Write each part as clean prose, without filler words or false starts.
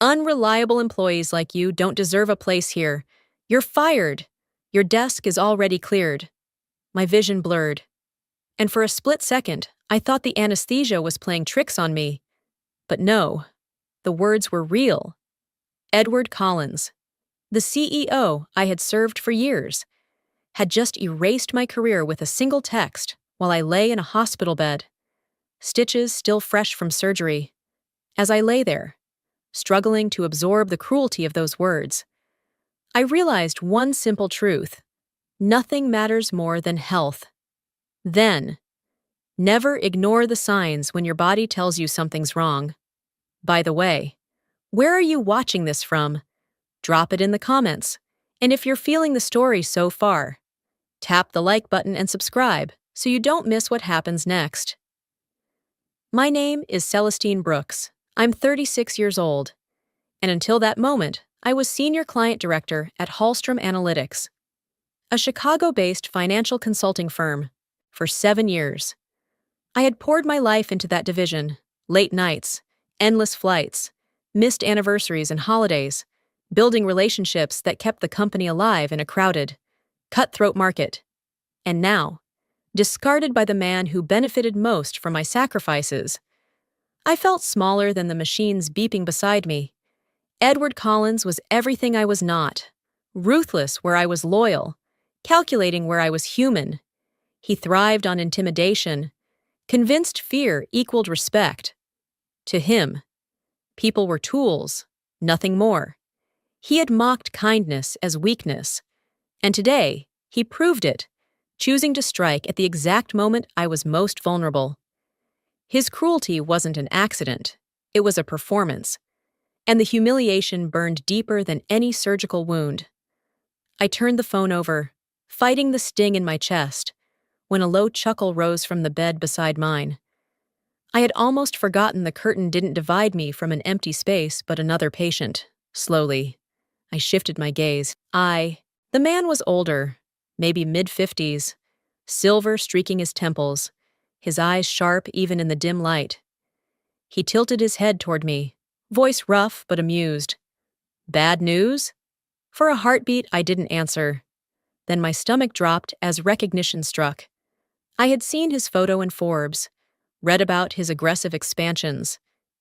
Unreliable employees like you don't deserve a place here. You're fired. Your desk is already cleared. My vision blurred. And for a split second, I thought the anesthesia was playing tricks on me. But no, the words were real. Edward Collins, the CEO I had served for years, had just erased my career with a single text while I lay in a hospital bed, stitches still fresh from surgery. As I lay there, struggling to absorb the cruelty of those words, I realized one simple truth: nothing matters more than health. Then, never ignore the signs when your body tells you something's wrong. By the way, where are you watching this from? Drop it in the comments. And if you're feeling the story so far, tap the like button and subscribe so you don't miss what happens next. My name is Celestine Brooks. I'm 36 years old, and until that moment, I was Senior Client Director at Hallstrom Analytics, a Chicago-based financial consulting firm, for 7 years. I had poured my life into that division: late nights, endless flights, missed anniversaries and holidays, building relationships that kept the company alive in a crowded, cutthroat market. And now, discarded by the man who benefited most from my sacrifices, I felt smaller than the machines beeping beside me. Edward Collins was everything I was not: ruthless where I was loyal, calculating where I was human. He thrived on intimidation, convinced fear equaled respect. To him, people were tools, nothing more. He had mocked kindness as weakness, and today he proved it, choosing to strike at the exact moment I was most vulnerable. His cruelty wasn't an accident, it was a performance, and the humiliation burned deeper than any surgical wound. I turned the phone over, fighting the sting in my chest, when a low chuckle rose from the bed beside mine. I had almost forgotten the curtain didn't divide me from an empty space but another patient. Slowly, I shifted my gaze. The man was older, maybe mid-50s, silver streaking his temples, his eyes sharp even in the dim light. He tilted his head toward me, voice rough but amused. "Bad news?" For a heartbeat, I didn't answer. Then my stomach dropped as recognition struck. I had seen his photo in Forbes, read about his aggressive expansions.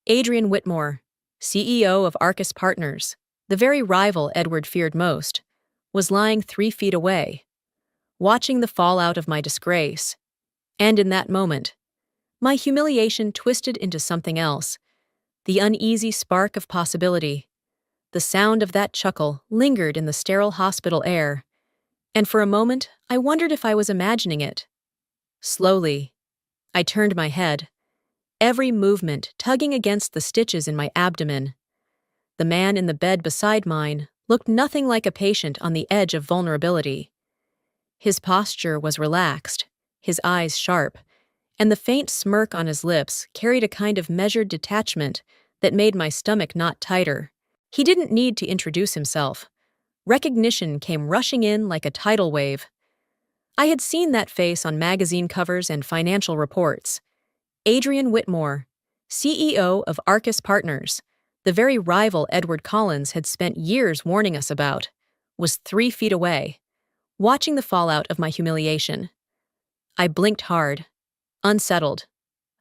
Adrian Whitmore, CEO of Arcus Partners, the very rival Edward feared most, was lying 3 feet away, watching the fallout of my disgrace. And in that moment, my humiliation twisted into something else: the uneasy spark of possibility. The sound of that chuckle lingered in the sterile hospital air, and for a moment I wondered if I was imagining it. Slowly, I turned my head, every movement tugging against the stitches in my abdomen. The man in the bed beside mine looked nothing like a patient on the edge of vulnerability. His posture was relaxed, his eyes sharp, and the faint smirk on his lips carried a kind of measured detachment that made my stomach knot tighter. He didn't need to introduce himself. Recognition came rushing in like a tidal wave. I had seen that face on magazine covers and financial reports. Adrian Whitmore, CEO of Arcus Partners, the very rival Edward Collins had spent years warning us about, was 3 feet away, watching the fallout of my humiliation. I blinked hard, unsettled.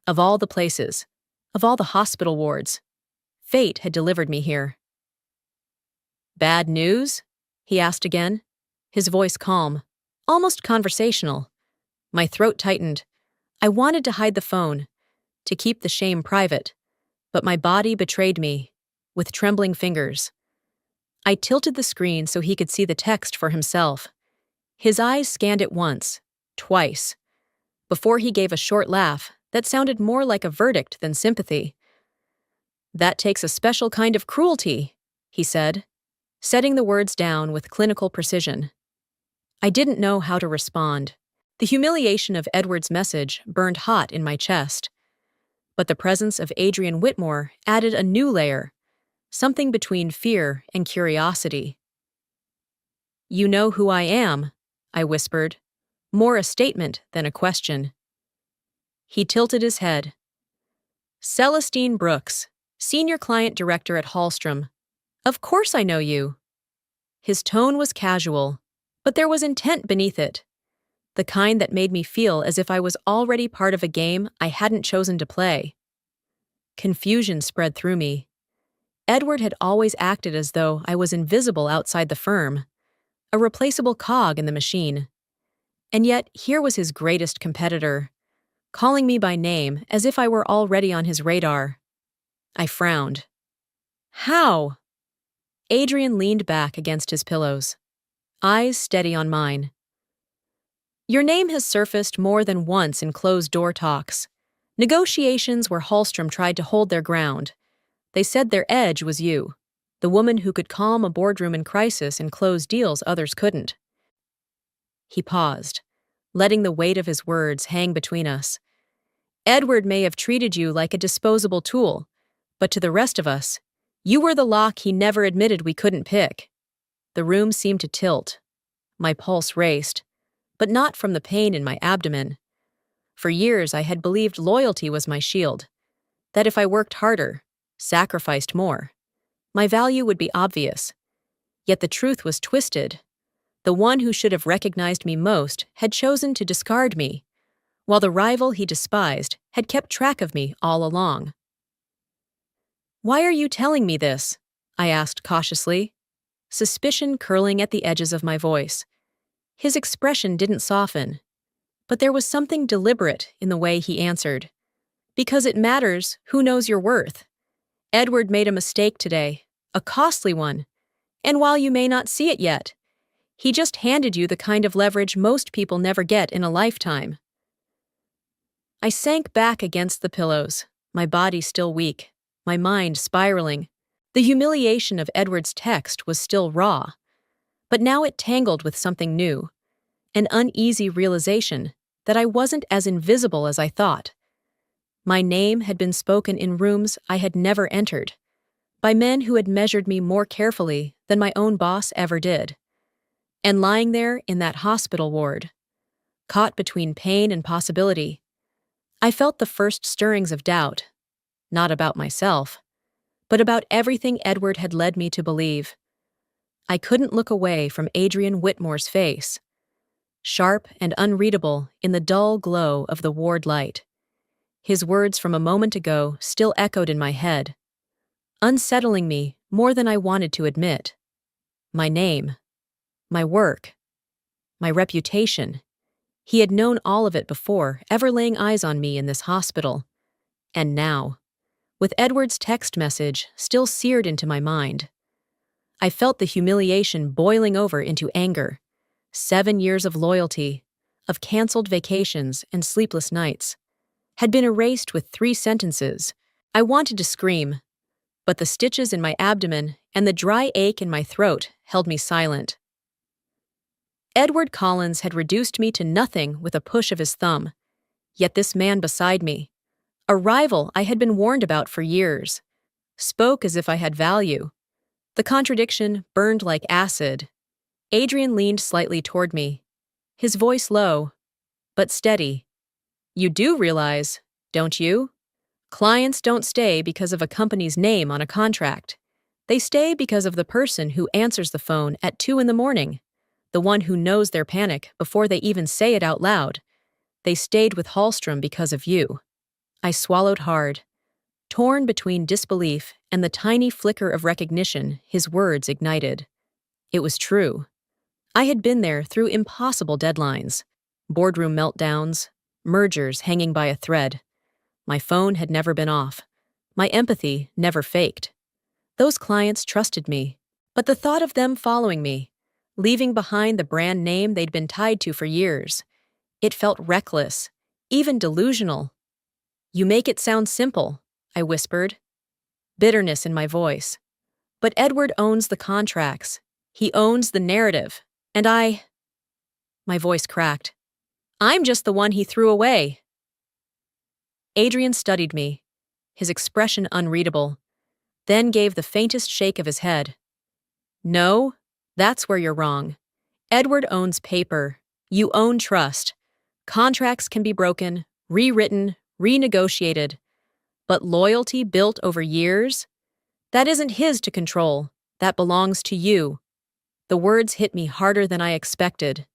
Of all the places, of all the hospital wards, fate had delivered me here. "Bad news?" he asked again, his voice calm, almost conversational. My throat tightened. I wanted to hide the phone, to keep the shame private, but my body betrayed me, with trembling fingers. I tilted the screen so he could see the text for himself. His eyes scanned it once, twice, before he gave a short laugh that sounded more like a verdict than sympathy. "That takes a special kind of cruelty," he said, setting the words down with clinical precision. I didn't know how to respond. The humiliation of Edward's message burned hot in my chest. But the presence of Adrian Whitmore added a new layer, something between fear and curiosity. "You know who I am," I whispered, more a statement than a question. He tilted his head. "Celestine Brooks, Senior Client Director at Hallstrom. Of course I know you. His tone was casual, but there was intent beneath it, the kind that made me feel as if I was already part of a game I hadn't chosen to play. Confusion spread through me. Edward had always acted as though I was invisible outside the firm, a replaceable cog in the machine. And yet, here was his greatest competitor, calling me by name as if I were already on his radar. I frowned. How? Adrian leaned back against his pillows, eyes steady on mine. Your name has surfaced more than once in closed-door talks. Negotiations where Hallstrom tried to hold their ground. They said their edge was you, the woman who could calm a boardroom in crisis and close deals others couldn't. He paused, letting the weight of his words hang between us. Edward may have treated you like a disposable tool, but to the rest of us, you were the lock he never admitted we couldn't pick. The room seemed to tilt. My pulse raced, but not from the pain in my abdomen. For years I had believed loyalty was my shield, that if I worked harder, sacrificed more, my value would be obvious. Yet the truth was twisted. The one who should have recognized me most had chosen to discard me, while the rival he despised had kept track of me all along. Why are you telling me this? I asked cautiously, suspicion curling at the edges of my voice. His expression didn't soften, but there was something deliberate in the way he answered. Because it matters who knows your worth. Edward made a mistake today, a costly one, and while you may not see it yet, he just handed you the kind of leverage most people never get in a lifetime. I sank back against the pillows, my body still weak, my mind spiraling. The humiliation of Edward's text was still raw, but now it tangled with something new, an uneasy realization that I wasn't as invisible as I thought. My name had been spoken in rooms I had never entered, by men who had measured me more carefully than my own boss ever did. And lying there in that hospital ward, caught between pain and possibility, I felt the first stirrings of doubt, not about myself, but about everything Edward had led me to believe. I couldn't look away from Adrian Whitmore's face, sharp and unreadable in the dull glow of the ward light. His words from a moment ago still echoed in my head, unsettling me more than I wanted to admit. My name, my work, my reputation. He had known all of it before ever laying eyes on me in this hospital. And now, with Edward's text message still seared into my mind, I felt the humiliation boiling over into anger. 7 years of loyalty, of canceled vacations and sleepless nights, had been erased with 3 sentences. I wanted to scream, but the stitches in my abdomen and the dry ache in my throat held me silent. Edward Collins had reduced me to nothing with a push of his thumb, yet this man beside me, a rival I had been warned about for years, spoke as if I had value. The contradiction burned like acid. Adrian leaned slightly toward me, his voice low, but steady. You do realize, don't you? Clients don't stay because of a company's name on a contract. They stay because of the person who answers the phone at 2 a.m, the one who knows their panic before they even say it out loud. They stayed with Hallstrom because of you. I swallowed hard, torn between disbelief and the tiny flicker of recognition his words ignited. It was true. I had been there through impossible deadlines, boardroom meltdowns, mergers hanging by a thread. My phone had never been off. My empathy never faked. Those clients trusted me, but the thought of them following me, leaving behind the brand name they'd been tied to for years, it felt reckless, even delusional. You make it sound simple, I whispered, bitterness in my voice. But Edward owns the contracts. He owns the narrative. And my voice cracked. I'm just the one he threw away. Adrian studied me, his expression unreadable, then gave the faintest shake of his head. No, that's where you're wrong. Edward owns paper. You own trust. Contracts can be broken, rewritten, renegotiated. But loyalty built over years? That isn't his to control. That belongs to you. The words hit me harder than I expected.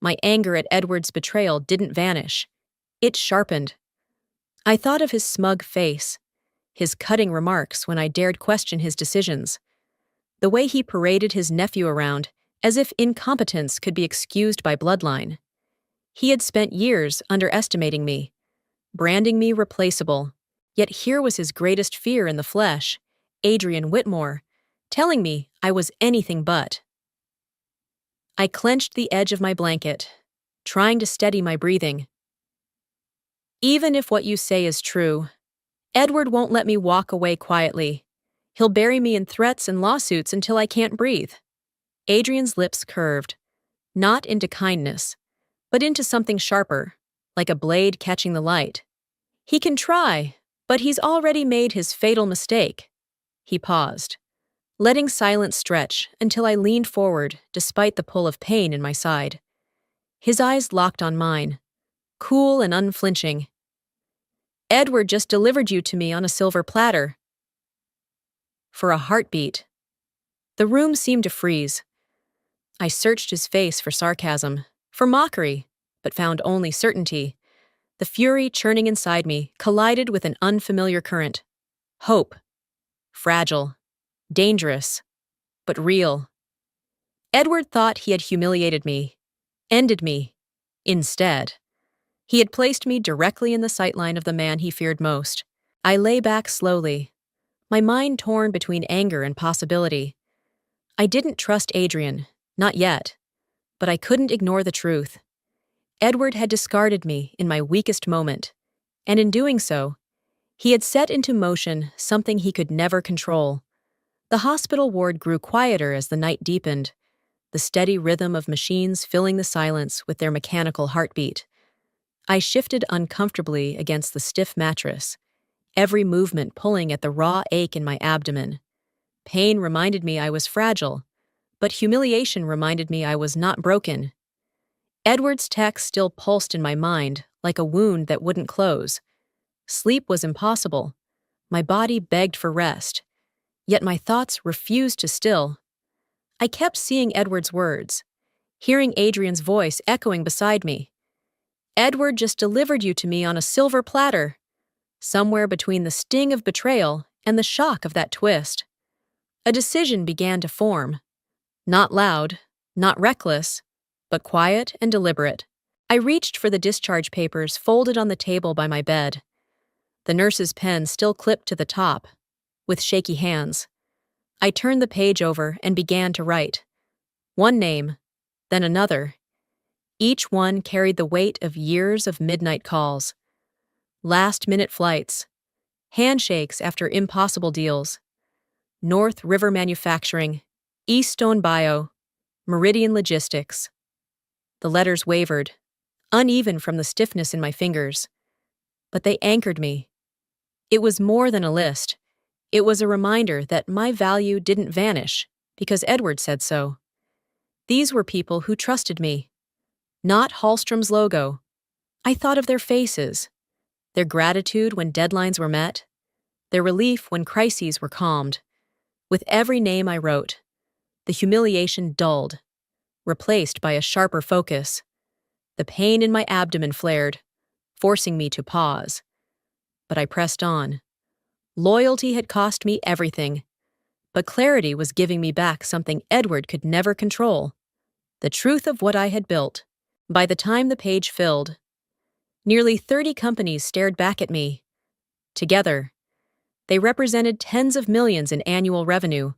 My anger at Edward's betrayal didn't vanish. It sharpened. I thought of his smug face, his cutting remarks when I dared question his decisions, the way he paraded his nephew around as if incompetence could be excused by bloodline. He had spent years underestimating me, branding me replaceable. Yet here was his greatest fear in the flesh, Adrian Whitmore, telling me I was anything but. I clenched the edge of my blanket, trying to steady my breathing. Even if what you say is true, Edward won't let me walk away quietly. He'll bury me in threats and lawsuits until I can't breathe. Adrian's lips curved, not into kindness, but into something sharper, like a blade catching the light. He can try, but he's already made his fatal mistake. He paused, letting silence stretch until I leaned forward despite the pull of pain in my side. His eyes locked on mine, cool and unflinching. Edward just delivered you to me on a silver platter. For a heartbeat. The room seemed to freeze. I searched his face for sarcasm, for mockery, but found only certainty. The fury churning inside me collided with an unfamiliar current. Hope. Fragile. Dangerous. But real. Edward thought he had humiliated me, ended me. Instead, he had placed me directly in the sightline of the man he feared most. I lay back slowly, my mind torn between anger and possibility. I didn't trust Adrian, not yet, but I couldn't ignore the truth. Edward had discarded me in my weakest moment, and in doing so, he had set into motion something he could never control. The hospital ward grew quieter as the night deepened, the steady rhythm of machines filling the silence with their mechanical heartbeat. I shifted uncomfortably against the stiff mattress, every movement pulling at the raw ache in my abdomen. Pain reminded me I was fragile, but humiliation reminded me I was not broken. Edward's text still pulsed in my mind like a wound that wouldn't close. Sleep was impossible. My body begged for rest, yet my thoughts refused to still. I kept seeing Edward's words, hearing Adrian's voice echoing beside me. Edward just delivered you to me on a silver platter, somewhere between the sting of betrayal and the shock of that twist. A decision began to form. Not loud, not reckless, but quiet and deliberate. I reached for the discharge papers folded on the table by my bed, the nurse's pen still clipped to the top. With shaky hands, I turned the page over and began to write. One name, then another. Each one carried the weight of years of midnight calls, last-minute flights, handshakes after impossible deals. North River Manufacturing, East Stone Bio, Meridian Logistics. The letters wavered, uneven from the stiffness in my fingers, but they anchored me. It was more than a list. It was a reminder that my value didn't vanish because Edward said so. These were people who trusted me, not Hallstrom's logo. I thought of their faces, their gratitude when deadlines were met, their relief when crises were calmed. With every name I wrote, the humiliation dulled, replaced by a sharper focus. The pain in my abdomen flared, forcing me to pause. But I pressed on. Loyalty had cost me everything, but clarity was giving me back something Edward could never control, the truth of what I had built. By the time the page filled, nearly 30 companies stared back at me. Together, they represented tens of millions in annual revenue,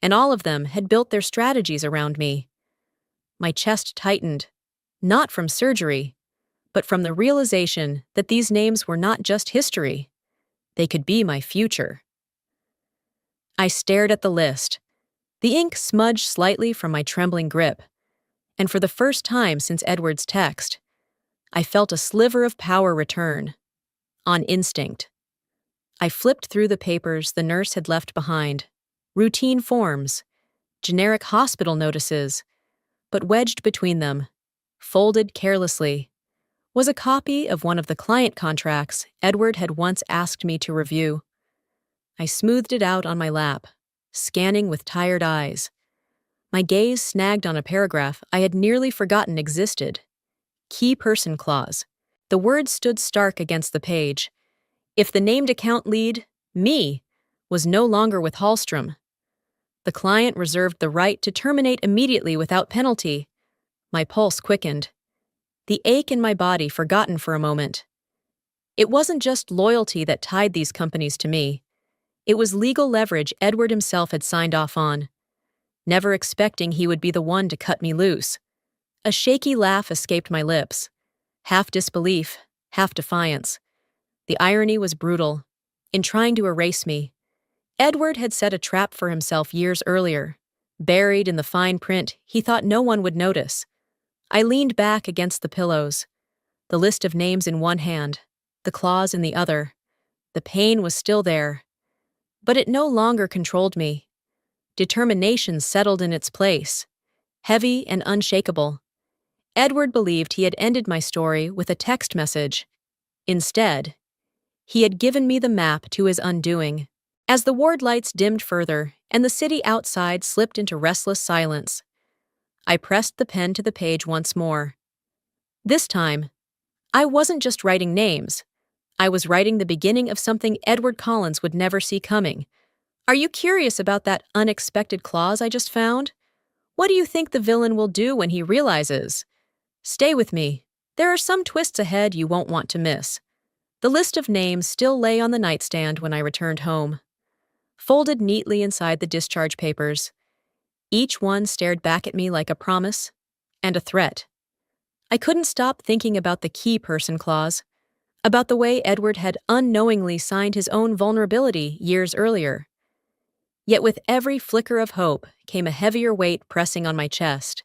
and all of them had built their strategies around me. My chest tightened, not from surgery, but from the realization that these names were not just history. They could be my future. I stared at the list. The ink smudged slightly from my trembling grip, and for the first time since Edward's text, I felt a sliver of power return. On instinct. I flipped through the papers the nurse had left behind. Routine forms, generic hospital notices, but wedged between them, folded carelessly, was a copy of one of the client contracts Edward had once asked me to review. I smoothed it out on my lap, scanning with tired eyes. My gaze snagged on a paragraph I had nearly forgotten existed. Key person clause. The words stood stark against the page. If the named account lead, me, was no longer with Hallstrom, the client reserved the right to terminate immediately without penalty. My pulse quickened, the ache in my body forgotten for a moment. It wasn't just loyalty that tied these companies to me. It was legal leverage Edward himself had signed off on, never expecting he would be the one to cut me loose. A shaky laugh escaped my lips, half disbelief, half defiance. The irony was brutal. In trying to erase me, Edward had set a trap for himself years earlier, buried in the fine print he thought no one would notice. I leaned back against the pillows, the list of names in one hand, the clause in the other. The pain was still there, but it no longer controlled me. Determination settled in its place, heavy and unshakable. Edward believed he had ended my story with a text message. Instead, he had given me the map to his undoing. As the ward lights dimmed further and the city outside slipped into restless silence, I pressed the pen to the page once more. This time, I wasn't just writing names. I was writing the beginning of something Edward Collins would never see coming. Are you curious about that unexpected clause I just found? What do you think the villain will do when he realizes? Stay with me. There are some twists ahead you won't want to miss. The list of names still lay on the nightstand when I returned home, folded neatly inside the discharge papers. Each one stared back at me like a promise and a threat. I couldn't stop thinking about the key person clause, about the way Edward had unknowingly signed his own vulnerability years earlier. Yet with every flicker of hope came a heavier weight pressing on my chest.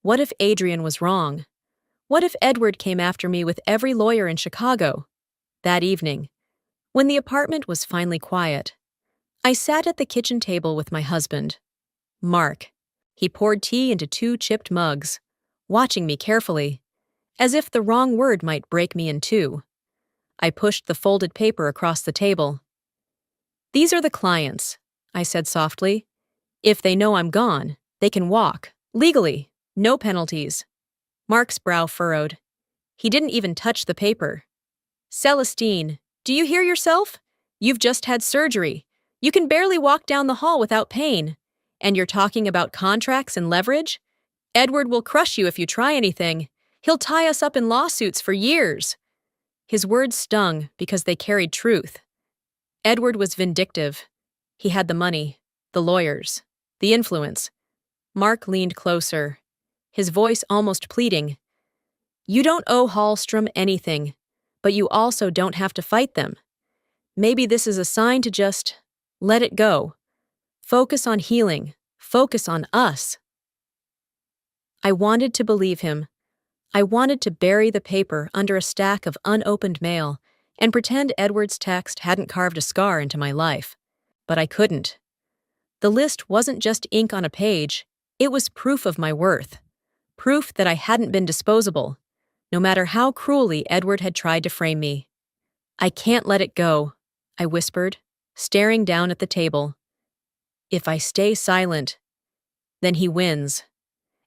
What if Adrian was wrong? What if Edward came after me with every lawyer in Chicago? That evening, when the apartment was finally quiet, I sat at the kitchen table with my husband, Mark. He poured tea into 2 chipped mugs, watching me carefully, as if the wrong word might break me in two. I pushed the folded paper across the table. "These are the clients," I said softly. "If they know I'm gone, they can walk, legally, no penalties." Mark's brow furrowed. He didn't even touch the paper. "Celestine, do you hear yourself? You've just had surgery. You can barely walk down the hall without pain. And you're talking about contracts and leverage? Edward will crush you if you try anything. He'll tie us up in lawsuits for years." His words stung because they carried truth. Edward was vindictive. He had the money, the lawyers, the influence. Mark leaned closer, his voice almost pleading. "You don't owe Hallstrom anything, but you also don't have to fight them. Maybe this is a sign to just let it go. Focus on healing. Focus on us." I wanted to believe him. I wanted to bury the paper under a stack of unopened mail and pretend Edward's text hadn't carved a scar into my life. But I couldn't. The list wasn't just ink on a page. It was proof of my worth. Proof that I hadn't been disposable, no matter how cruelly Edward had tried to frame me. "I can't let it go," I whispered, staring down at the table. "If I stay silent, then he wins.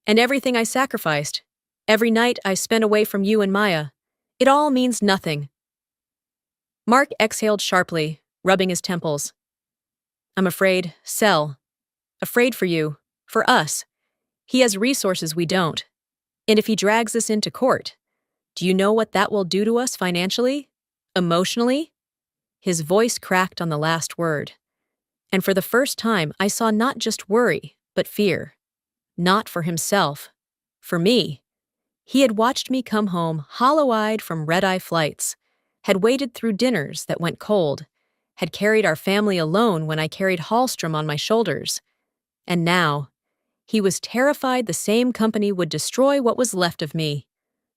And everything I sacrificed, every night I spent away from you and Maya, it all means nothing." Mark exhaled sharply, rubbing his temples. "I'm afraid, Cell. Afraid for you, for us. He has resources we don't. And if he drags us into court, do you know what that will do to us financially? Emotionally?" His voice cracked on the last word. And for the first time, I saw not just worry, but fear. Not for himself. For me. He had watched me come home hollow-eyed from red-eye flights, had waited through dinners that went cold, had carried our family alone when I carried Hallstrom on my shoulders. And now, he was terrified the same company would destroy what was left of me.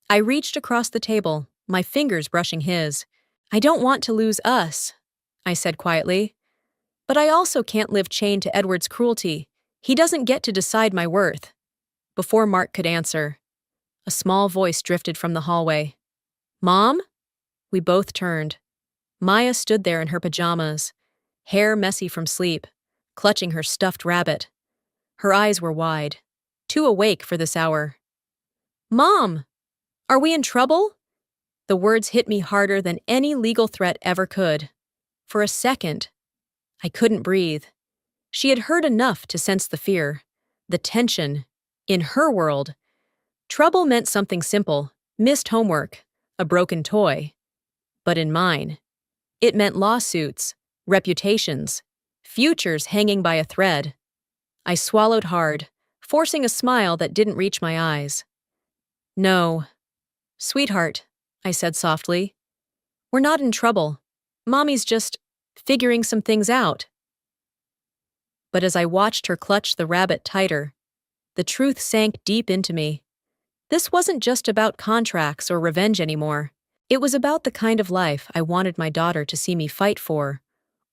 I reached across the table, my fingers brushing his. "I don't want to lose us," I said quietly. "But I also can't live chained to Edward's cruelty. He doesn't get to decide my worth." Before Mark could answer, A small voice drifted from the hallway. "Mom?" We both turned. Maya stood there in her pajamas, hair messy from sleep, clutching her stuffed rabbit. Her eyes were wide, too awake for this hour. "Mom! Are we in trouble?" The words hit me harder than any legal threat ever could. For a second, I couldn't breathe. She had heard enough to sense the fear, the tension. In her world, trouble meant something simple: missed homework, a broken toy. But in mine, it meant lawsuits, reputations, futures hanging by a thread. I swallowed hard, forcing a smile that didn't reach my eyes. "No, sweetheart," I said softly. "We're not in trouble. Mommy's just figuring some things out." But as I watched her clutch the rabbit tighter, the truth sank deep into me. This wasn't just about contracts or revenge anymore. It was about the kind of life I wanted my daughter to see me fight for,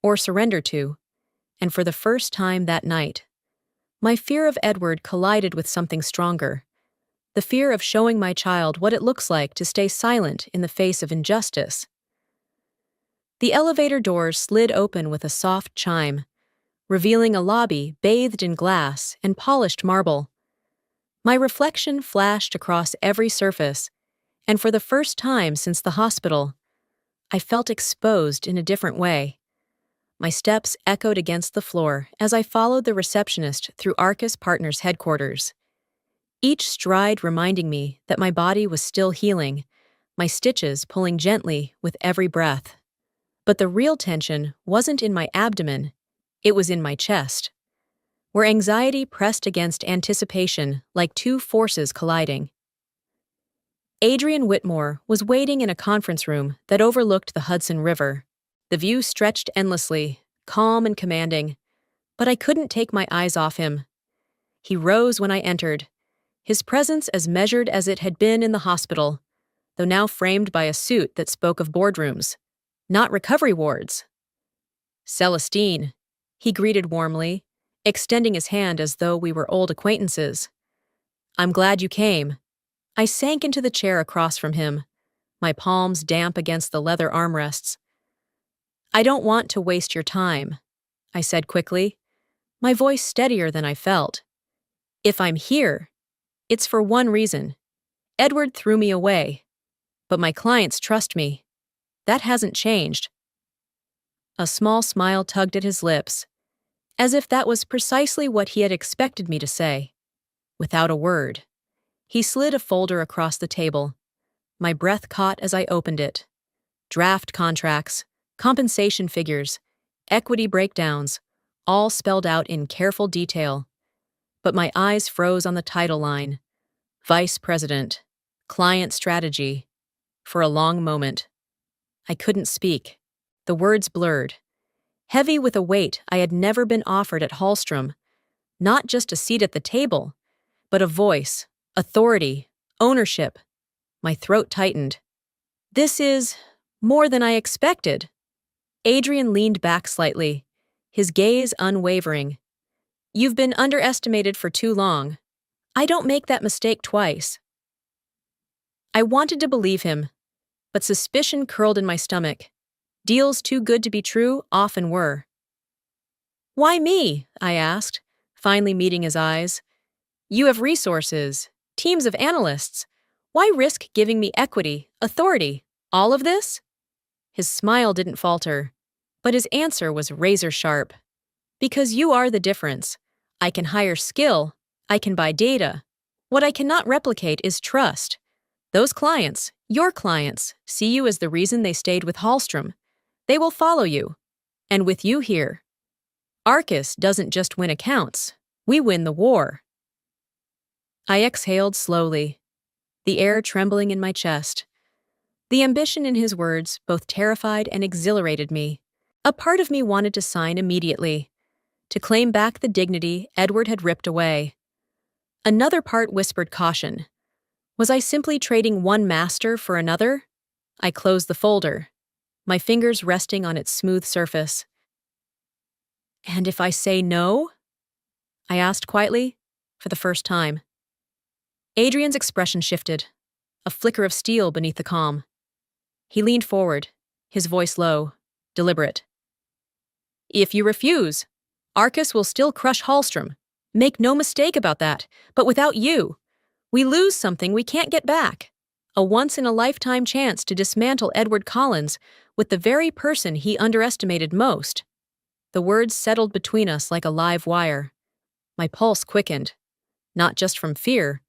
or surrender to. And for the first time that night, my fear of Edward collided with something stronger. The fear of showing my child what it looks like to stay silent in the face of injustice. The elevator doors slid open with a soft chime, revealing a lobby bathed in glass and polished marble. My reflection flashed across every surface, and for the first time since the hospital, I felt exposed in a different way. My steps echoed against the floor as I followed the receptionist through Arcus Partners headquarters. Each stride reminding me that my body was still healing, my stitches pulling gently with every breath. But the real tension wasn't in my abdomen, it was in my chest, where anxiety pressed against anticipation like two forces colliding. Adrian Whitmore was waiting in a conference room that overlooked the Hudson River. The view stretched endlessly, calm and commanding, but I couldn't take my eyes off him. He rose when I entered, his presence as measured as it had been in the hospital, though now framed by a suit that spoke of boardrooms, not recovery wards. "Celestine," he greeted warmly, extending his hand as though we were old acquaintances. "I'm glad you came." I sank into the chair across from him, my palms damp against the leather armrests. "I don't want to waste your time," I said quickly, my voice steadier than I felt. "If I'm here, it's for one reason. Edward threw me away, but my clients trust me. That hasn't changed." A small smile tugged at his lips, as if that was precisely what he had expected me to say. Without a word, he slid a folder across the table. My breath caught as I opened it. Draft contracts, compensation figures, equity breakdowns, all spelled out in careful detail. But my eyes froze on the title line: Vice President, Client Strategy. For a long moment, I couldn't speak. The words blurred, heavy with a weight I had never been offered at Hallstrom. Not just a seat at the table, but a voice, authority, ownership. My throat tightened. "This is more than I expected." Adrian leaned back slightly, his gaze unwavering. "You've been underestimated for too long. I don't make that mistake twice." I wanted to believe him, but suspicion curled in my stomach. Deals too good to be true often were. "Why me?" I asked, finally meeting his eyes. "You have resources, teams of analysts. Why risk giving me equity, authority, all of this?" His smile didn't falter, but his answer was razor sharp. "Because you are the difference. I can hire skill, I can buy data. What I cannot replicate is trust. Those clients, your clients, see you as the reason they stayed with Hallstrom. They will follow you. And with you here, Arcus doesn't just win accounts, we win the war." I exhaled slowly, the air trembling in my chest. The ambition in his words both terrified and exhilarated me. A part of me wanted to sign immediately, to claim back the dignity Edward had ripped away. Another part whispered caution. Was I simply trading one master for another? I closed the folder, my fingers resting on its smooth surface. "And if I say no?" I asked quietly, for the first time. Adrian's expression shifted, a flicker of steel beneath the calm. He leaned forward, his voice low, deliberate. If you refuse, Arcus will still crush Hallstrom. Make no mistake about that, but without you, we lose something we can't get back. A once-in-a-lifetime chance to dismantle Edward Collins with the very person he underestimated most. The words settled between us like a live wire. My pulse quickened, not just from fear,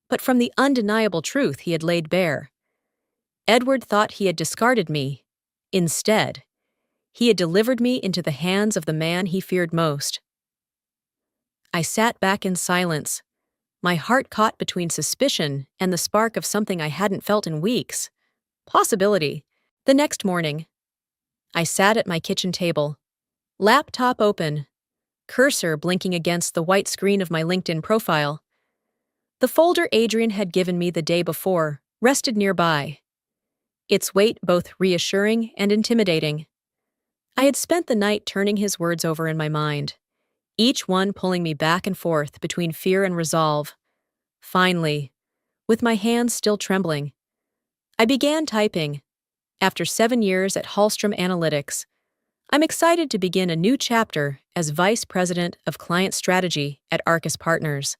but from the undeniable truth he had laid bare. Edward thought he had discarded me. Instead, he had delivered me into the hands of the man he feared most. I sat back in silence, my heart caught between suspicion and the spark of something I hadn't felt in weeks. Possibility. The next morning, I sat at my kitchen table, laptop open, cursor blinking against the white screen of my LinkedIn profile. The folder Adrian had given me the day before rested nearby, its weight both reassuring and intimidating. I had spent the night turning his words over in my mind, each one pulling me back and forth between fear and resolve. Finally, with my hands still trembling, I began typing. After 7 years at Hallstrom Analytics, I'm excited to begin a new chapter as Vice President of Client Strategy at Arcus Partners.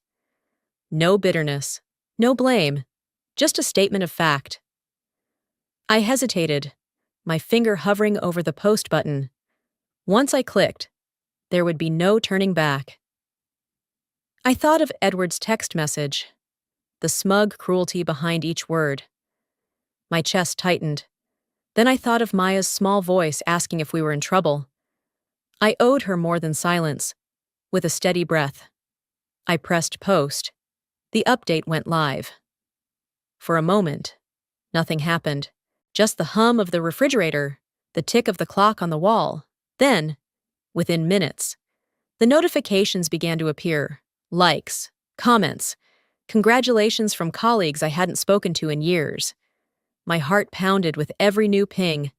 No bitterness, no blame, just a statement of fact. I hesitated, my finger hovering over the post button. Once I clicked, there would be no turning back. I thought of Edward's text message, the smug cruelty behind each word. My chest tightened. Then I thought of Maya's small voice asking if we were in trouble. I owed her more than silence. With a steady breath, I pressed post. The update went live. For a moment, nothing happened. Just the hum of the refrigerator, the tick of the clock on the wall. Then, within minutes, the notifications began to appear. Likes, comments, congratulations from colleagues I hadn't spoken to in years. My heart pounded with every new ping,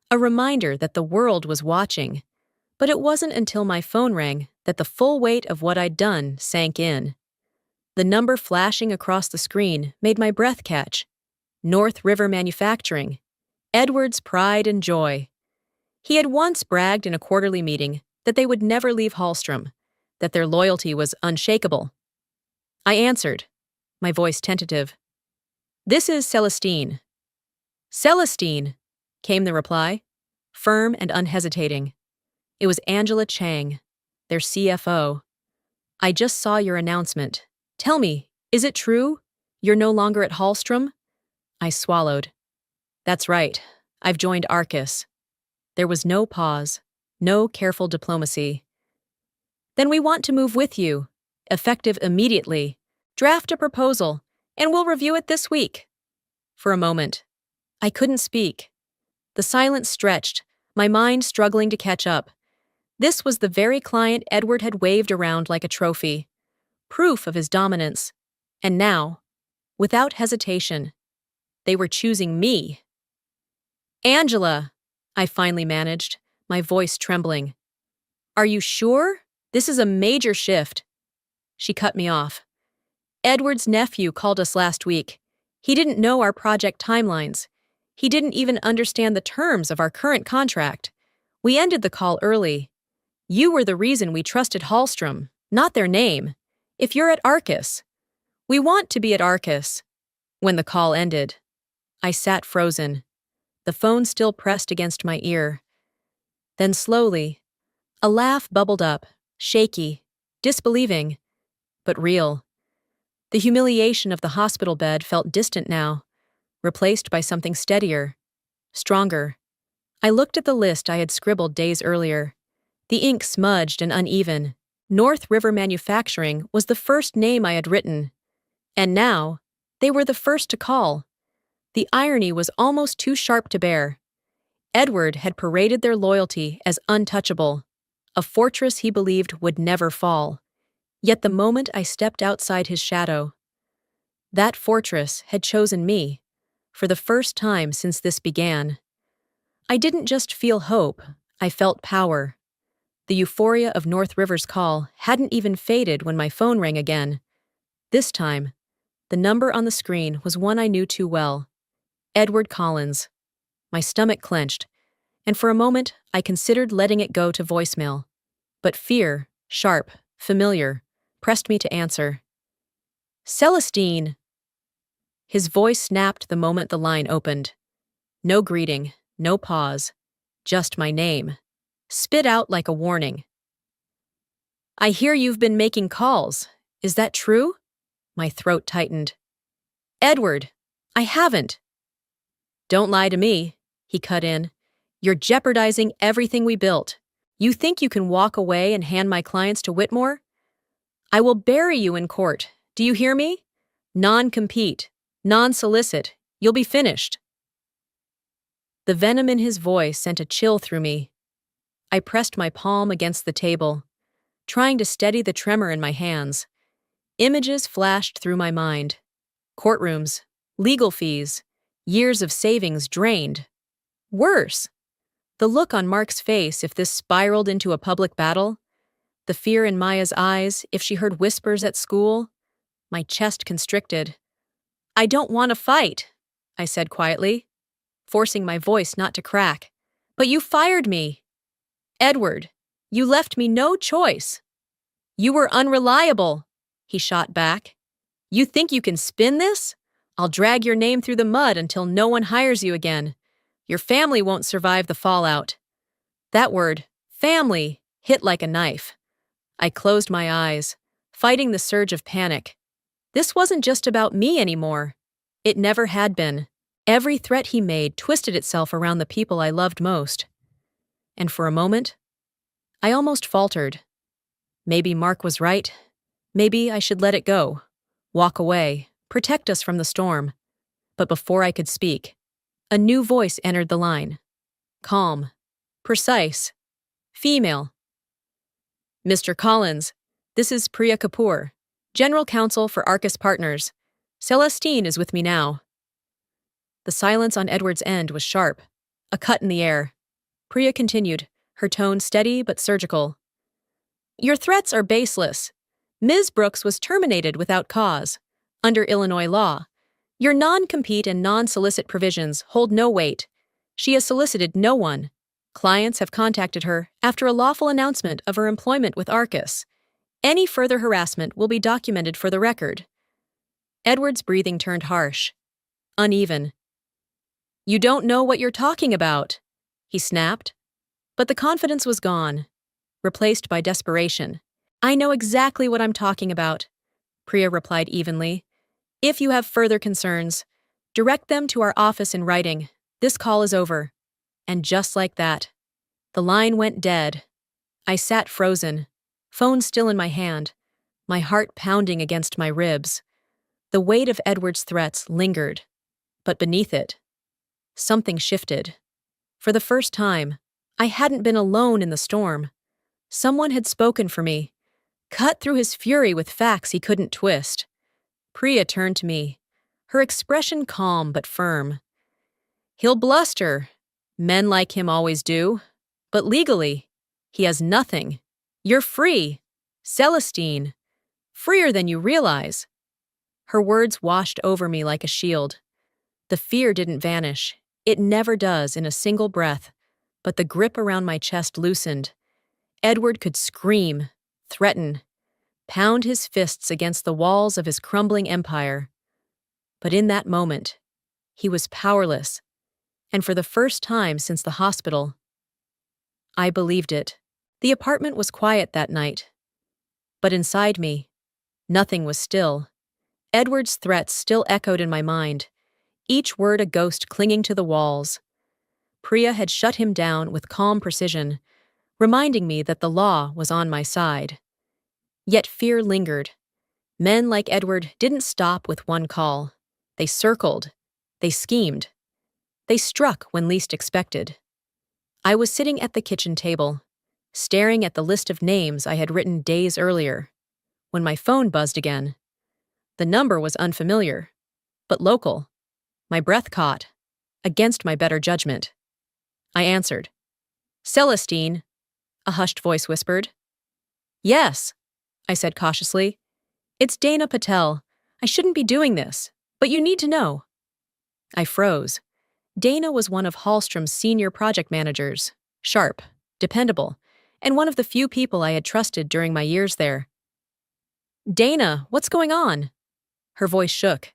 a reminder that the world was watching. But it wasn't until my phone rang that the full weight of what I'd done sank in. The number flashing across the screen made my breath catch. North River Manufacturing, Edward's pride and joy. He had once bragged in a quarterly meeting that they would never leave Hallstrom, that their loyalty was unshakable. I answered, my voice tentative. This is Celestine. Celestine, came the reply, firm and unhesitating. It was Angela Chang, their CFO. I just saw your announcement. Tell me, is it true? You're no longer at Hallstrom? I swallowed. That's right. I've joined Arcus. There was no pause, no careful diplomacy. Then we want to move with you, effective immediately. Draft a proposal, and we'll review it this week. For a moment, I couldn't speak. The silence stretched, my mind struggling to catch up. This was the very client Edward had waved around like a trophy, proof of his dominance. And now, without hesitation, they were choosing me. Angela, I finally managed, my voice trembling. Are you sure? This is a major shift. She cut me off. Edward's nephew called us last week. He didn't know our project timelines. He didn't even understand the terms of our current contract. We ended the call early. You were the reason we trusted Hallstrom, not their name. If you're at Arcus, we want to be at Arcus. When the call ended, I sat frozen, the phone still pressed against my ear. Then slowly, a laugh bubbled up, shaky, disbelieving, but real. The humiliation of the hospital bed felt distant now, replaced by something steadier, stronger. I looked at the list I had scribbled days earlier. The ink smudged and uneven. North River Manufacturing was the first name I had written. And now, they were the first to call. The irony was almost too sharp to bear. Edward had paraded their loyalty as untouchable, a fortress he believed would never fall. Yet the moment I stepped outside his shadow, that fortress had chosen me, for the first time since this began. I didn't just feel hope, I felt power. The euphoria of North River's call hadn't even faded when my phone rang again. This time, The number on the screen was one I knew too well. Edward Collins. My stomach clenched, and for a moment I considered letting it go to voicemail. But fear, sharp, familiar, pressed me to answer. Celestine! His voice snapped the moment the line opened. No greeting, no pause, just my name, spit out like a warning. I hear you've been making calls. Is that true? My throat tightened. Edward, I haven't. Don't lie to me, he cut in. You're jeopardizing everything we built. You think you can walk away and hand my clients to Whitmore? I will bury you in court. Do you hear me? Non-compete, non-solicit. You'll be finished. The venom in his voice sent a chill through me. I pressed my palm against the table, trying to steady the tremor in my hands. Images flashed through my mind. Courtrooms, legal fees, years of savings drained. Worse, the look on Mark's face if this spiraled into a public battle, the fear in Maya's eyes if she heard whispers at school. My chest constricted. I don't want to fight, I said quietly, forcing my voice not to crack. But you fired me. Edward, you left me no choice. You were unreliable, he shot back. You think you can spin this? I'll drag your name through the mud until no one hires you again. Your family won't survive the fallout. That word, family, hit like a knife. I closed my eyes, fighting the surge of panic. This wasn't just about me anymore. It never had been. Every threat he made twisted itself around the people I loved most. And for a moment, I almost faltered. Maybe Mark was right. Maybe I should let it go. Walk away. Protect us from the storm. But before I could speak, a new voice entered the line. Calm. Precise. Female. Mr. Collins, this is Priya Kapoor, General Counsel for Arcus Partners. Celestine is with me now. The silence on Edward's end was sharp, a cut in the air. Priya continued, her tone steady but surgical. Your threats are baseless. Ms. Brooks was terminated without cause. Under Illinois law, your non-compete and non-solicit provisions hold no weight. She has solicited no one. Clients have contacted her after a lawful announcement of her employment with Arcus. Any further harassment will be documented for the record. Edward's breathing turned harsh, uneven. You don't know what you're talking about, he snapped. But the confidence was gone, replaced by desperation. I know exactly what I'm talking about, Priya replied evenly. If you have further concerns, direct them to our office in writing. This call is over. And just like that, the line went dead. I sat frozen, phone still in my hand, my heart pounding against my ribs. The weight of Edward's threats lingered, but beneath it, something shifted. For the first time, I hadn't been alone in the storm. Someone had spoken for me, cut through his fury with facts he couldn't twist. Priya turned to me, her expression calm but firm. He'll bluster. Men like him always do. But legally, he has nothing. You're free. Celestine. Freer than you realize. Her words washed over me like a shield. The fear didn't vanish. It never does in a single breath. But the grip around my chest loosened. Edward could scream, threaten, pound his fists against the walls of his crumbling empire. But in that moment, he was powerless, and for the first time since the hospital, I believed it. The apartment was quiet that night, but inside me, nothing was still. Edward's threats still echoed in my mind, each word a ghost clinging to the walls. Priya had shut him down with calm precision, reminding me that the law was on my side. Yet fear lingered. Men like Edward didn't stop with one call. They circled. They schemed. They struck when least expected. I was sitting at the kitchen table, staring at the list of names I had written days earlier, when my phone buzzed again. The number was unfamiliar, but local. My breath caught, against my better judgment. I answered. Celestine, a hushed voice whispered. Yes, I said cautiously. It's Dana Patel. I shouldn't be doing this, but you need to know. I froze. Dana was one of Hallstrom's senior project managers, sharp, dependable, and one of the few people I had trusted during my years there. Dana, what's going on? Her voice shook,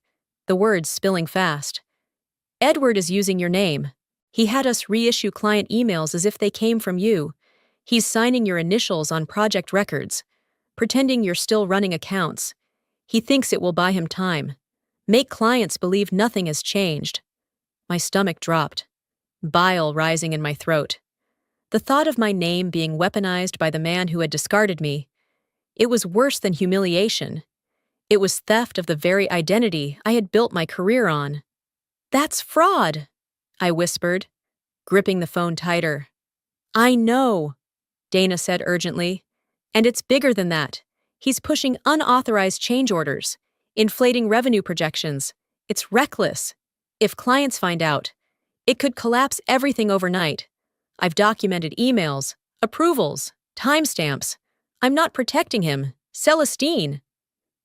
the words spilling fast. Edward is using your name. He had us reissue client emails as if they came from you. He's signing your initials on project records, pretending you're still running accounts. He thinks it will buy him time. Make clients believe nothing has changed. My stomach dropped, bile rising in my throat. The thought of my name being weaponized by the man who had discarded me, it was worse than humiliation. It was theft of the very identity I had built my career on. That's fraud, I whispered, gripping the phone tighter. I know, Dana said urgently. And it's bigger than that. He's pushing unauthorized change orders, inflating revenue projections. It's reckless. If clients find out, it could collapse everything overnight. I've documented emails, approvals, timestamps. I'm not protecting him. Celestine.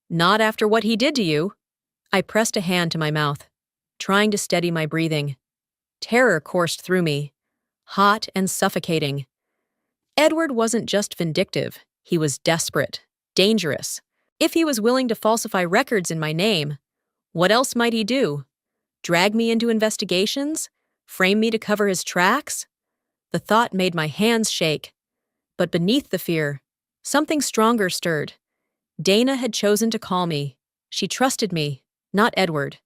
Not after what he did to you. I pressed a hand to my mouth, trying to steady my breathing. Terror coursed through me, hot and suffocating. Edward wasn't just vindictive, he was desperate, dangerous. If he was willing to falsify records in my name, what else might he do? Drag me into investigations? Frame me to cover his tracks? The thought made my hands shake. But beneath the fear, something stronger stirred. Dana had chosen to call me. She trusted me, not Edward.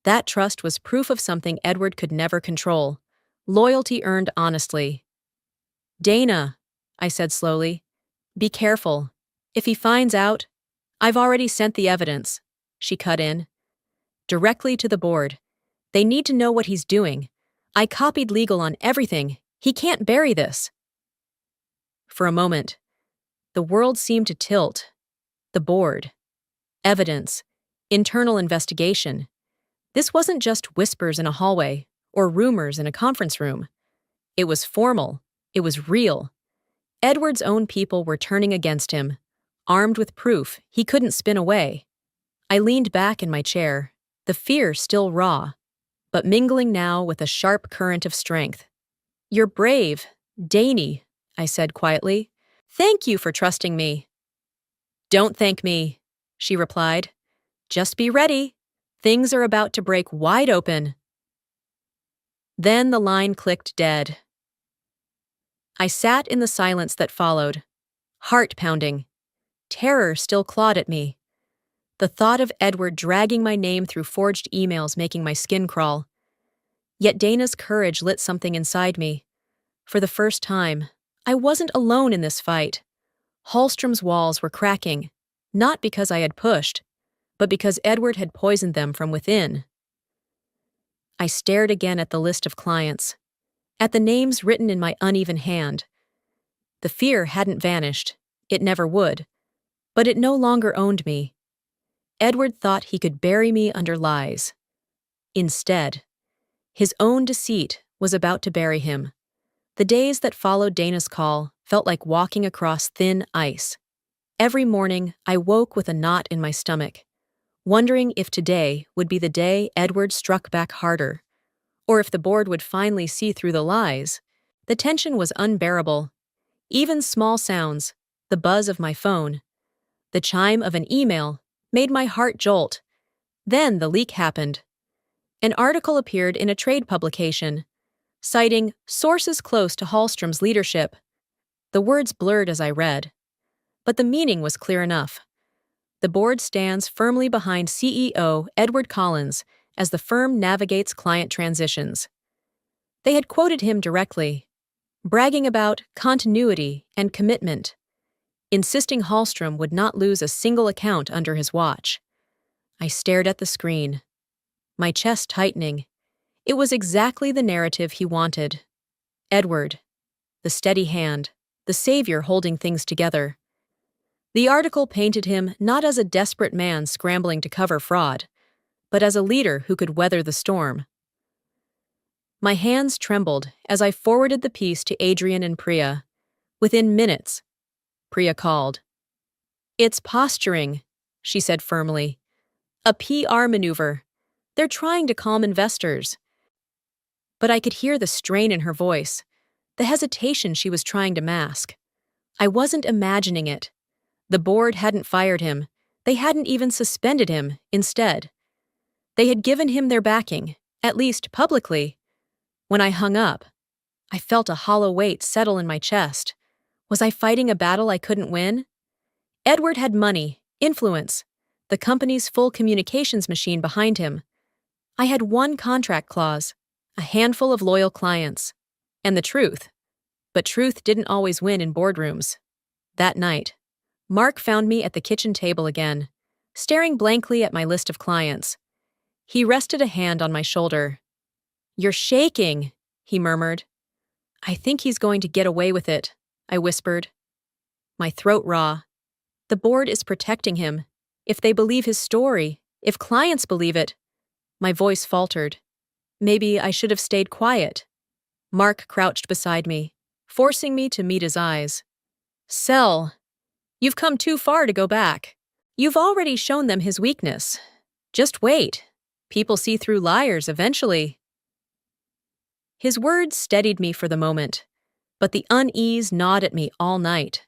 That trust was proof of something Edward could never control. Loyalty earned honestly. Dana, I said slowly, be careful. If he finds out, I've already sent the evidence, she cut in. Directly to the board. They need to know what he's doing. I copied legal on everything. He can't bury this. For a moment, the world seemed to tilt. The board. Evidence. Internal investigation. This wasn't just whispers in a hallway or rumors in a conference room. It was formal. It was real. Edward's own people were turning against him, armed with proof he couldn't spin away. I leaned back in my chair, the fear still raw, but mingling now with a sharp current of strength. You're brave, Danny, I said quietly. Thank you for trusting me. Don't thank me, she replied. Just be ready. Things are about to break wide open. Then the line clicked dead. I sat in the silence that followed, heart pounding. Terror still clawed at me. The thought of Edward dragging my name through forged emails making my skin crawl. Yet Dana's courage lit something inside me. For the first time, I wasn't alone in this fight. Hallstrom's walls were cracking, not because I had pushed, but because Edward had poisoned them from within. I stared again at the list of clients, at the names written in my uneven hand. The fear hadn't vanished, it never would, but it no longer owned me. Edward thought he could bury me under lies. Instead, his own deceit was about to bury him. The days that followed Dana's call felt like walking across thin ice. Every morning, I woke with a knot in my stomach, wondering if today would be the day Edward struck back harder, or if the board would finally see through the lies. The tension was unbearable. Even small sounds, the buzz of my phone, the chime of an email, made my heart jolt. Then the leak happened. An article appeared in a trade publication, citing sources close to Hallstrom's leadership. The words blurred as I read, but the meaning was clear enough. The board stands firmly behind CEO Edward Collins as the firm navigates client transitions. They had quoted him directly, bragging about continuity and commitment, insisting Hallstrom would not lose a single account under his watch. I stared at the screen, my chest tightening. It was exactly the narrative he wanted. Edward, the steady hand, the savior holding things together. The article painted him not as a desperate man scrambling to cover fraud, but as a leader who could weather the storm. My hands trembled as I forwarded the piece to Adrian and Priya. Within minutes, Priya called. It's posturing, she said firmly. A PR maneuver. They're trying to calm investors. But I could hear the strain in her voice, the hesitation she was trying to mask. I wasn't imagining it. The board hadn't fired him. They hadn't even suspended him, instead. They had given him their backing, at least publicly. When I hung up, I felt a hollow weight settle in my chest. Was I fighting a battle I couldn't win? Edward had money, influence, the company's full communications machine behind him. I had one contract clause, a handful of loyal clients, and the truth. But truth didn't always win in boardrooms. That night, Mark found me at the kitchen table again, staring blankly at my list of clients. He rested a hand on my shoulder. "You're shaking," he murmured. "I think he's going to get away with it," I whispered. My throat raw. The board is protecting him. If they believe his story, if clients believe it. My voice faltered. Maybe I should have stayed quiet. Mark crouched beside me, forcing me to meet his eyes. "Sell. You've come too far to go back. You've already shown them his weakness. Just wait. People see through liars eventually." His words steadied me for the moment, but the unease gnawed at me all night.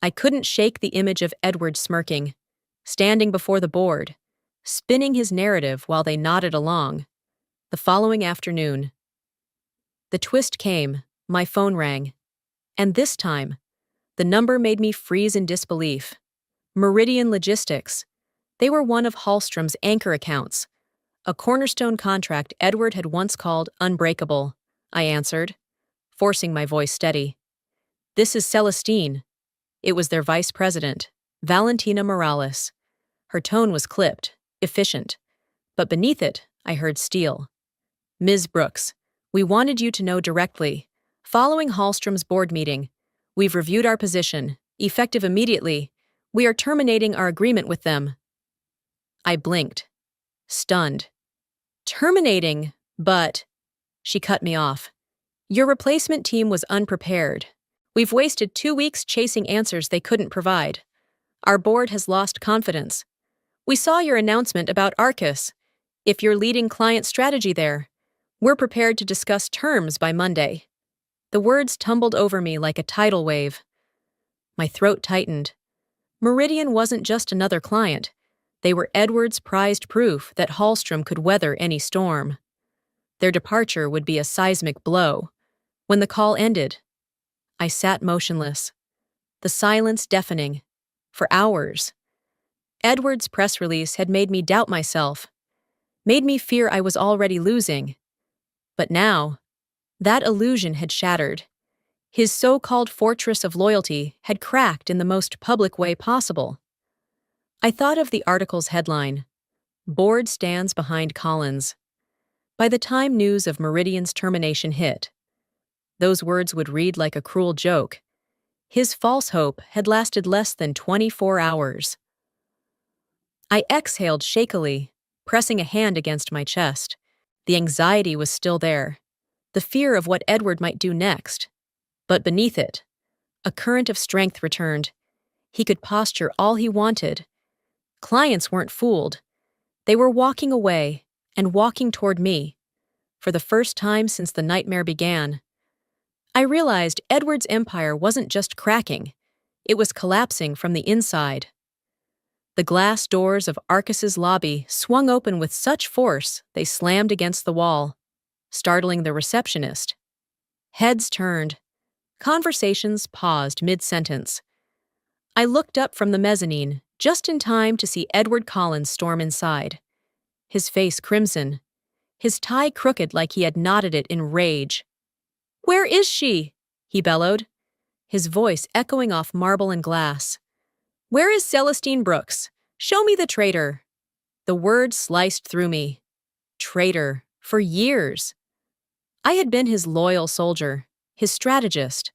I couldn't shake the image of Edward smirking, standing before the board, spinning his narrative while they nodded along. The following afternoon, the twist came. My phone rang. And this time, the number made me freeze in disbelief. Meridian Logistics. They were one of Hallstrom's anchor accounts, a cornerstone contract Edward had once called unbreakable. I answered, forcing my voice steady. "This is Celestine." It was their vice president, Valentina Morales. Her tone was clipped, efficient. But beneath it, I heard steel. "Ms. Brooks, we wanted you to know directly. Following Hallstrom's board meeting, we've reviewed our position, effective immediately. We are terminating our agreement with them." I blinked, stunned. "Terminating, but—" She cut me off. "Your replacement team was unprepared. We've wasted 2 weeks chasing answers they couldn't provide. Our board has lost confidence. We saw your announcement about Arcus. If you're leading client strategy there, we're prepared to discuss terms by Monday." The words tumbled over me like a tidal wave. My throat tightened. Meridian wasn't just another client. They were Edward's prized proof that Hallstrom could weather any storm. Their departure would be a seismic blow. When the call ended, I sat motionless, the silence deafening. For hours. Edward's press release had made me doubt myself, made me fear I was already losing. But now, that illusion had shattered. His so-called fortress of loyalty had cracked in the most public way possible. I thought of the article's headline, "Board Stands Behind Collins." By the time news of Meridian's termination hit, those words would read like a cruel joke. His false hope had lasted less than 24 hours. I exhaled shakily, pressing a hand against my chest. The anxiety was still there, the fear of what Edward might do next. But beneath it, a current of strength returned. He could posture all he wanted. Clients weren't fooled. They were walking away and walking toward me. For the first time since the nightmare began, I realized Edward's empire wasn't just cracking. It was collapsing from the inside. The glass doors of Arcus's lobby swung open with such force they slammed against the wall, startling the receptionist. Heads turned. Conversations paused mid-sentence. I looked up from the mezzanine, just in time to see Edward Collins storm inside. His face crimson, his tie crooked like he had knotted it in rage. "Where is she?" he bellowed, his voice echoing off marble and glass. "Where is Celestine Brooks? Show me the traitor." The word sliced through me. Traitor, for years. I had been his loyal soldier, his strategist,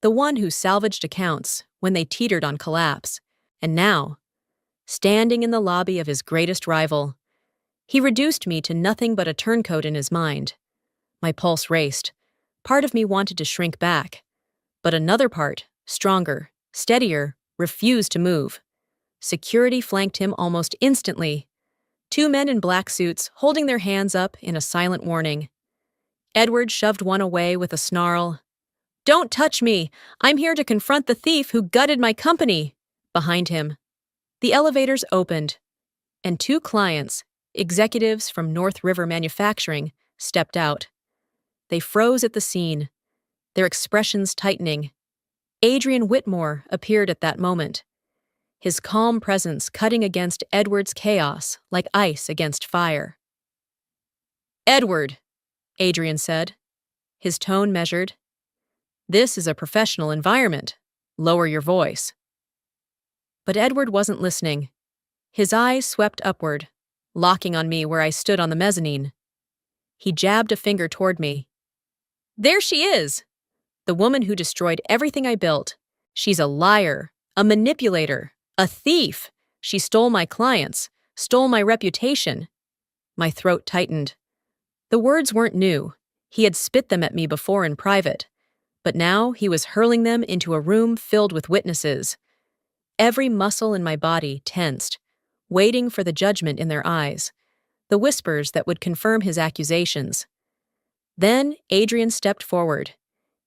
the one who salvaged accounts when they teetered on collapse. And now, standing in the lobby of his greatest rival, he reduced me to nothing but a turncoat in his mind. My pulse raced. Part of me wanted to shrink back, but another part, stronger, steadier, refused to move. Security flanked him almost instantly. Two men in black suits holding their hands up in a silent warning. Edward shoved one away with a snarl. "Don't touch me! I'm here to confront the thief who gutted my company!" Behind him, the elevators opened, and two clients, executives from North River Manufacturing, stepped out. They froze at the scene, their expressions tightening. Adrian Whitmore appeared at that moment, his calm presence cutting against Edward's chaos like ice against fire. "Edward," Adrian said, his tone measured. "This is a professional environment. Lower your voice." But Edward wasn't listening. His eyes swept upward, locking on me where I stood on the mezzanine. He jabbed a finger toward me. "There she is! The woman who destroyed everything I built. She's a liar, a manipulator, a thief. She stole my clients, stole my reputation." My throat tightened. The words weren't new. He had spit them at me before in private, but now he was hurling them into a room filled with witnesses. Every muscle in my body tensed, waiting for the judgment in their eyes, the whispers that would confirm his accusations. Then Adrian stepped forward,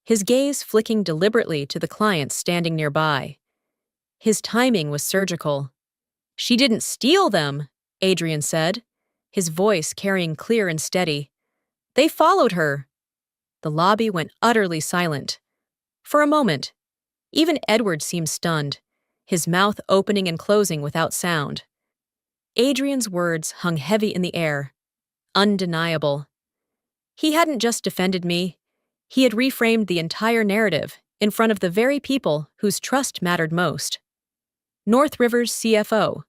his gaze flicking deliberately to the clients standing nearby. His timing was surgical. "She didn't steal them," Adrian said, his voice carrying clear and steady. "They followed her." The lobby went utterly silent. For a moment, even Edward seemed stunned, his mouth opening and closing without sound. Adrian's words hung heavy in the air, undeniable. He hadn't just defended me, he had reframed the entire narrative in front of the very people whose trust mattered most. North River's CFO,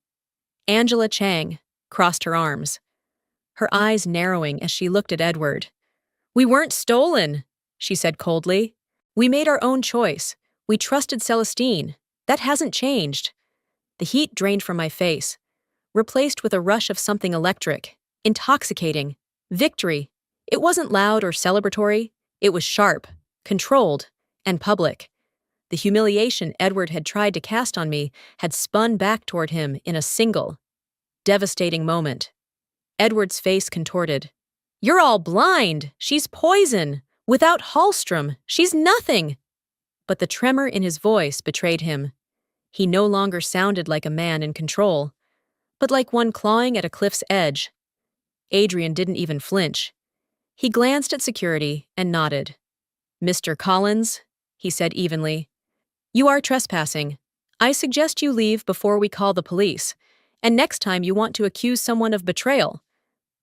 Angela Chang, crossed her arms, her eyes narrowing as she looked at Edward. "We weren't stolen," she said coldly. "We made our own choice. We trusted Celestine. That hasn't changed." The heat drained from my face, replaced with a rush of something electric, intoxicating, victory. It wasn't loud or celebratory. It was sharp, controlled, and public. The humiliation Edward had tried to cast on me had spun back toward him in a single, devastating moment. Edward's face contorted. "You're all blind! She's poison! Without Hallstrom, she's nothing!" But the tremor in his voice betrayed him. He no longer sounded like a man in control, but like one clawing at a cliff's edge. Adrian didn't even flinch. He glanced at security and nodded. "Mr. Collins," he said evenly, "you are trespassing. I suggest you leave before we call the police, and next time you want to accuse someone of betrayal.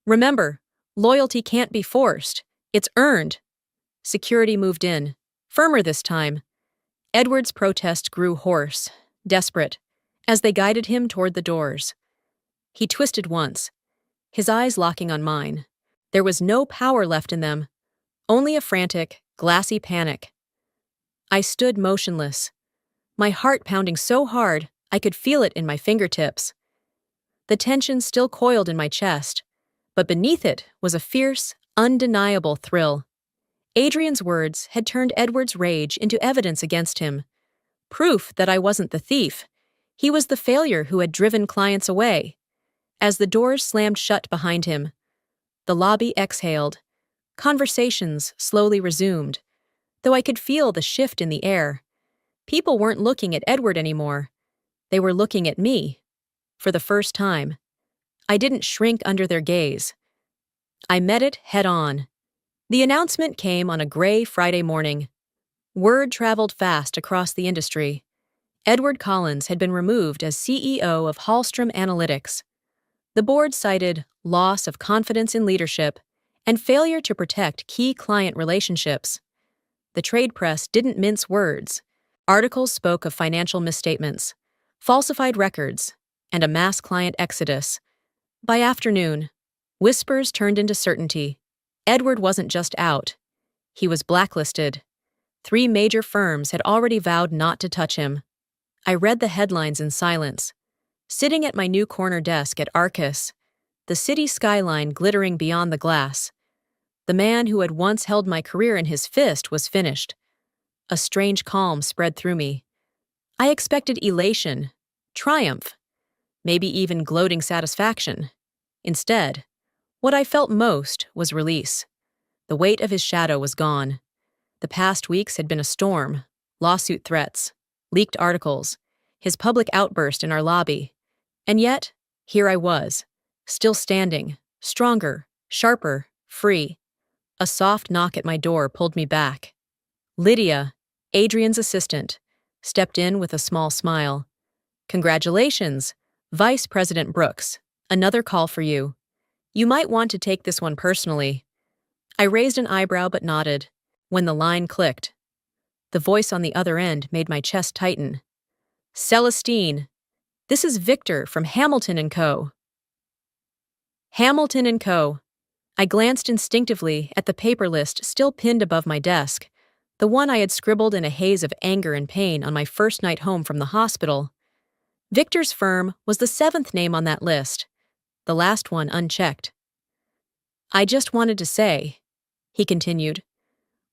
Remember, loyalty can't be forced. It's earned." Security moved in, firmer this time. Edward's protest grew hoarse, desperate, as they guided him toward the doors. He twisted once, his eyes locking on mine. There was no power left in them, only a frantic, glassy panic. I stood motionless, my heart pounding so hard I could feel it in my fingertips. The tension still coiled in my chest, but beneath it was a fierce, undeniable thrill. Adrian's words had turned Edward's rage into evidence against him. Proof that I wasn't the thief. He was the failure who had driven clients away. As the doors slammed shut behind him, the lobby exhaled. Conversations slowly resumed, though I could feel the shift in the air. People weren't looking at Edward anymore. They were looking at me. For the first time. I didn't shrink under their gaze. I met it head on. The announcement came on a gray Friday morning. Word traveled fast across the industry. Edward Collins had been removed as CEO of Hallstrom Analytics. The board cited loss of confidence in leadership and failure to protect key client relationships. The trade press didn't mince words. Articles spoke of financial misstatements, falsified records, and a mass client exodus. By afternoon, whispers turned into certainty. Edward wasn't just out. He was blacklisted. 3 major firms had already vowed not to touch him. I read the headlines in silence. Sitting at my new corner desk at Arcus, the city skyline glittering beyond the glass, the man who had once held my career in his fist was finished. A strange calm spread through me. I expected elation, triumph, maybe even gloating satisfaction. Instead, what I felt most was release. The weight of his shadow was gone. The past weeks had been a storm: lawsuit threats, leaked articles, his public outburst in our lobby. And yet, here I was, still standing, stronger, sharper, free. A soft knock at my door pulled me back. Lydia, Adrian's assistant, stepped in with a small smile. "Congratulations, Vice President Brooks. Another call for you. You might want to take this one personally." I raised an eyebrow but nodded. When the line clicked, the voice on the other end made my chest tighten. "Celestine, this is Victor from Hamilton & Co." Hamilton & Co. I glanced instinctively at the paper list still pinned above my desk, the one I had scribbled in a haze of anger and pain on my first night home from the hospital. Victor's firm was the 7th name on that list, the last one unchecked. "I just wanted to say," he continued,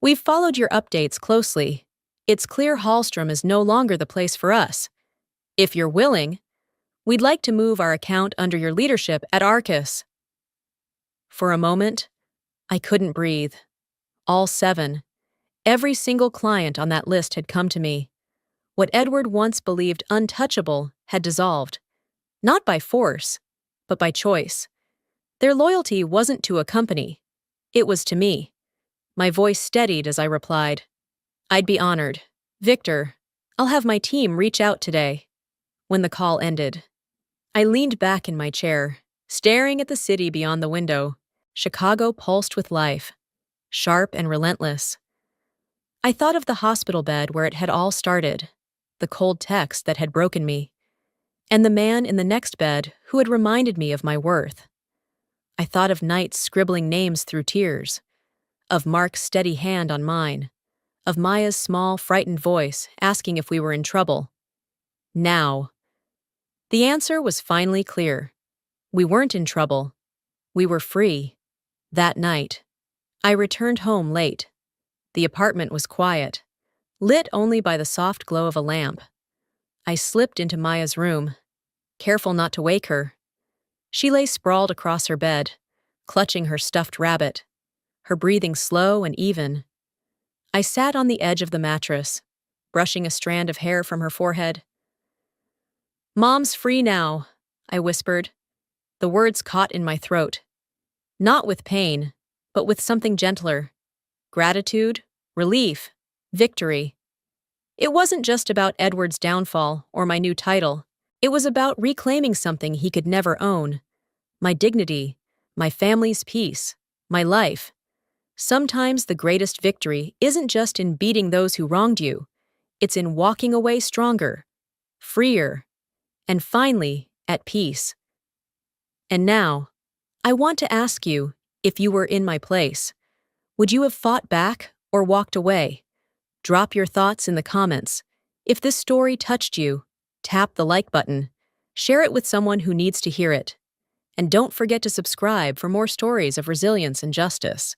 "we've followed your updates closely. It's clear Hallstrom is no longer the place for us. If you're willing, we'd like to move our account under your leadership at Arcus." For a moment, I couldn't breathe. All 7. Every single client on that list had come to me. What Edward once believed untouchable had dissolved, not by force, but by choice. Their loyalty wasn't to a company. It was to me. My voice steadied as I replied, "I'd be honored. Victor, I'll have my team reach out today." When the call ended, I leaned back in my chair, staring at the city beyond the window. Chicago pulsed with life, sharp and relentless. I thought of the hospital bed where it had all started, the cold text that had broken me, and the man in the next bed who had reminded me of my worth. I thought of nights scribbling names through tears, of Mark's steady hand on mine, of Maya's small, frightened voice asking if we were in trouble. Now, the answer was finally clear. We weren't in trouble. We were free. That night, I returned home late. The apartment was quiet, lit only by the soft glow of a lamp. I slipped into Maya's room, careful not to wake her. She lay sprawled across her bed, clutching her stuffed rabbit, her breathing slow and even. I sat on the edge of the mattress, brushing a strand of hair from her forehead. "Mom's free now," I whispered. The words caught in my throat. Not with pain, but with something gentler. Gratitude, relief, victory. It wasn't just about Edward's downfall or my new title. It was about reclaiming something he could never own. My dignity, my family's peace, my life. Sometimes the greatest victory isn't just in beating those who wronged you. It's in walking away stronger, freer, and finally at peace. And now, I want to ask you, if you were in my place, would you have fought back or walked away? Drop your thoughts in the comments. If this story touched you, tap the like button. Share it with someone who needs to hear it. And don't forget to subscribe for more stories of resilience and justice.